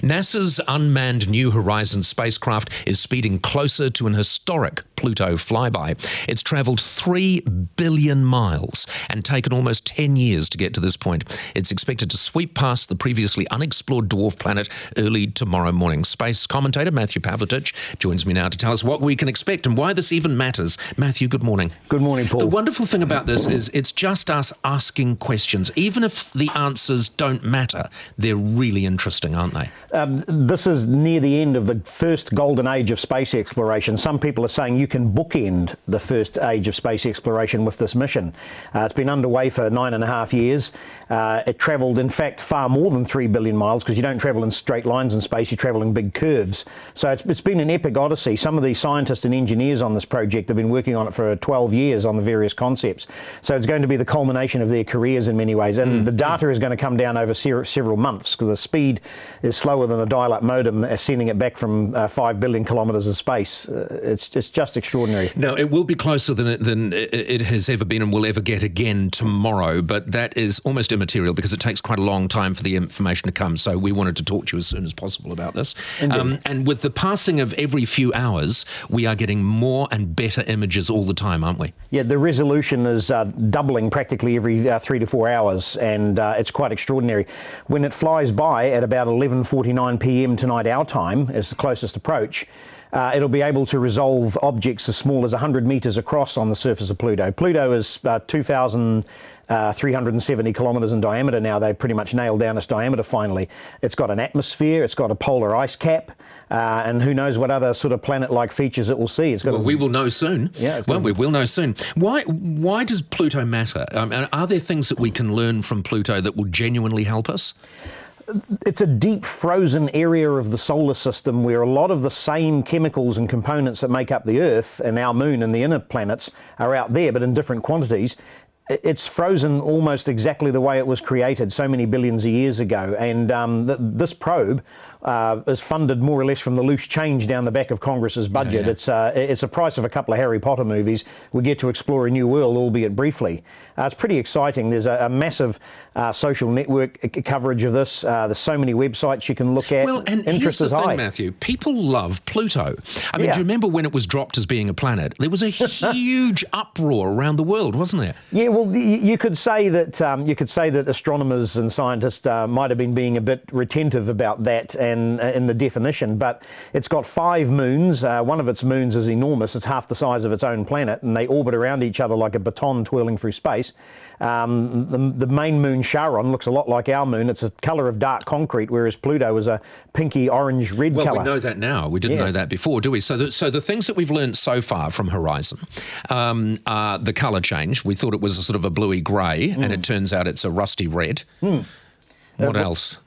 NASA's unmanned New Horizons spacecraft is speeding closer to an historic Pluto flyby. It's travelled 3 billion miles and taken almost 10 years to get to this point. It's expected to sweep past the previously unexplored dwarf planet early tomorrow morning. Space commentator Matthew Pavletich joins me now to tell us what we can expect and why this even matters. Matthew, good morning. Good morning, Paul. The wonderful thing about this is it's just us asking questions. Even if the answers don't matter, they're really interesting, aren't they? This is near the end of the first golden age of space exploration. Some people are saying you can bookend the first age of space exploration with this mission. It's been underway for 9.5 years. It travelled, in fact, far more than 3 billion miles, because you don't travel in straight lines in space, you travel in big curves. So it's been an epic odyssey. Some of the scientists and engineers on this project have been working on it for 12 years on the various concepts. So it's going to be the culmination of their careers in many ways. And the data is going to come down over several months, because the speed is slower than a dial-up modem sending it back from 5 billion kilometres of space. It's just extraordinary. Now, it will be closer than it has ever been and will ever get again tomorrow, but that is almost immaterial because it takes quite a long time for the information to come. So we wanted to talk to you as soon as possible about this. And with the passing of every few hours, we are getting more and better images all the time, aren't we? Yeah, the resolution is doubling practically every 3 to 4 hours, and it's quite extraordinary. When it flies by at about 11:49 p.m. tonight, our time, as the closest approach, it'll be able to resolve objects as small as 100 metres across on the surface of Pluto. Pluto is 2,370 kilometres in diameter now. They've pretty much nailed down its diameter finally. It's got an atmosphere, it's got a polar ice cap, and who knows what other sort of planet-like features it will see. It's got we will know soon. Yeah, we'll know soon. Why does Pluto matter? Are there things that we can learn from Pluto that will genuinely help us? It's a deep frozen area of the solar system where a lot of the same chemicals and components that make up the Earth and our moon and the inner planets are out there, but in different quantities. It's frozen almost exactly the way it was created so many billions of years ago. And this probe is funded more or less from the loose change down the back of Congress's budget. Yeah. It's a price of a couple of Harry Potter movies. We get to explore a new world, albeit briefly. It's pretty exciting. There's a massive social network coverage of this. There's so many websites you can look at. Well, and interest here's the is high. thing, Matthew. People love Pluto. I mean, do you remember when it was dropped as being a planet? There was a huge uproar around the world, wasn't there? Yeah, well, you could say that astronomers and scientists might have been being a bit retentive about that and in the definition, but it's got 5 moons. One of its moons is enormous. It's half the size of its own planet, and they orbit around each other like a baton twirling through space. The main moon, Charon, looks a lot like our moon. It's a colour of dark concrete, whereas Pluto is a pinky orange-red colour. Well, we know that now. We didn't know that before, do we? So the things that we've learned so far from Horizon are the colour change. We thought it was a sort of a bluey grey, and it turns out it's a rusty red. What else?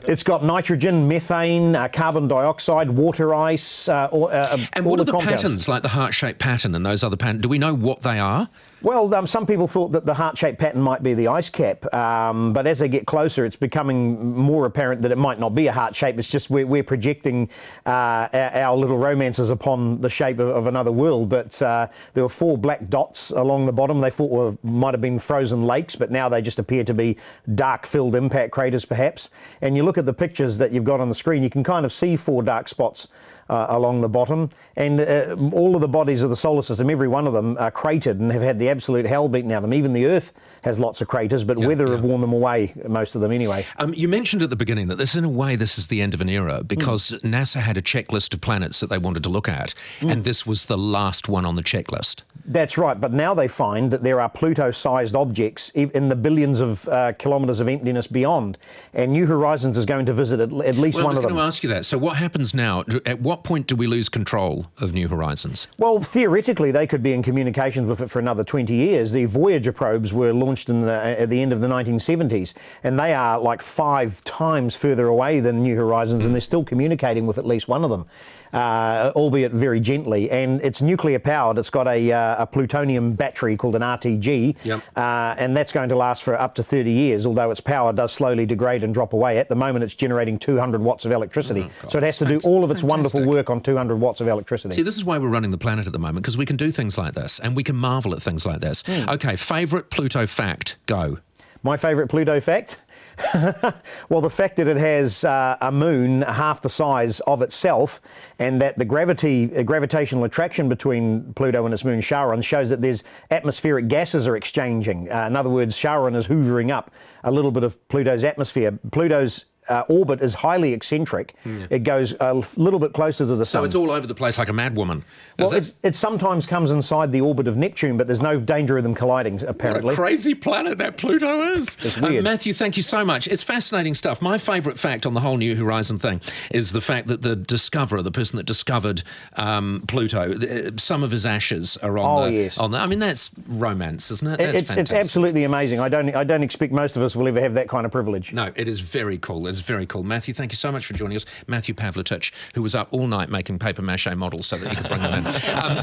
It's got nitrogen, methane, carbon dioxide, water ice, and what are the compounds. patterns, like the heart-shaped pattern and those other patterns? Do we know what they are? Well, some people thought that the heart-shaped pattern might be the ice cap, but as they get closer, it's becoming more apparent that it might not be a heart shape. It's just we're projecting our little romances upon the shape of another world. But there were 4 black dots along the bottom. They thought might have been frozen lakes, but now they just appear to be dark-filled impact craters, perhaps. And you look at the pictures that you've got on the screen, you can kind of see 4 dark spots along the bottom, and all of the bodies of the solar system, every one of them are cratered and have had the absolute hell beaten out of them. Even the Earth has lots of craters, but weather have worn them away, most of them anyway. You mentioned at the beginning that this is the end of an era, because NASA had a checklist of planets that they wanted to look at, and this was the last one on the checklist. That's right, but now they find that there are Pluto-sized objects in the billions of kilometres of emptiness beyond, and New Horizons is going to visit at least one of them. I was going to ask you that. So what happens now? At what point do we lose control of New Horizons? Well, theoretically, they could be in communications with it for another 20 years. The Voyager probes were launched at the end of the 1970s, and they are like 5 times further away than New Horizons, and they're still communicating with at least one of them. Albeit very gently, and it's nuclear powered. It's got a plutonium battery called an RTG, and that's going to last for up to 30 years, although its power does slowly degrade and drop away. At the moment it's generating 200 watts of electricity, so it has to do all of its wonderful work on 200 watts of electricity. See, this is why we're running the planet at the moment, because we can do things like this, and we can marvel at things like this. Okay, favourite Pluto fact, go. My favourite Pluto fact? Well, the fact that it has a moon half the size of itself, and that the gravitational attraction between Pluto and its moon Charon shows that there's atmospheric gases are exchanging. In other words, Charon is hoovering up a little bit of Pluto's atmosphere. Pluto's orbit is highly eccentric. It goes a little bit closer to the sun. So it's all over the place like a mad woman. Well, it sometimes comes inside the orbit of Neptune, but there's no danger of them colliding, apparently. What a crazy planet that Pluto is. It's weird. Matthew, thank you so much. It's fascinating stuff. My favourite fact on the whole New Horizon thing is the fact that the discoverer, the person that discovered Pluto, some of his ashes are on I mean, that's romance, isn't it? That's fantastic. It's absolutely amazing. I don't expect most of us will ever have that kind of privilege. No, it is very cool. It's very cool. Matthew, thank you so much for joining us. Matthew Pavletich, who was up all night making paper mache models so that he could bring them in.